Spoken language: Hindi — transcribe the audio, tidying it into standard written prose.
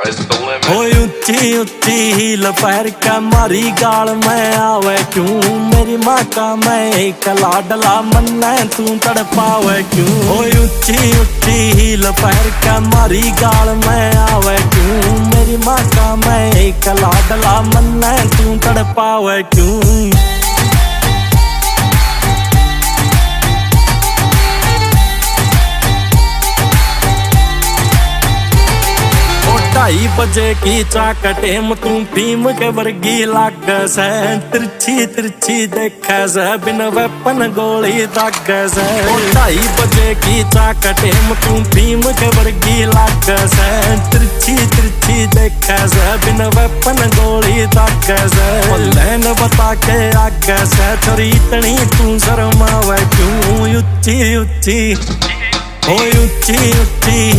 sky's the limit. ओए ऊंची ऊंची हील पैर का मारी गाल में आवे क्यों मेरी माँ का मैं एक लाडला मन्ना तू तड़पावे क्यों। ओए ऊंची ऊंची हील पैर का मारी गाल में आवे क्यों मेरी माँ का मैं एक लाडला मन्ना तू तड़पावे क्यों। ढाई बजे की चाकटे में तू भीम के वर्गी लाग से तिरछी तिरछी देख से बिन वेपन गोली दाग से। 2:30 बजे की चाकटे में तू भीम के वर्गी लाग से तिरछी तिरछी देख से बिन वेपन गोली दाग से। लैन बता के आग से छोरी इतनी तू शर्मावे क्यों। ऊंची ऊंची ऊंची ऊंची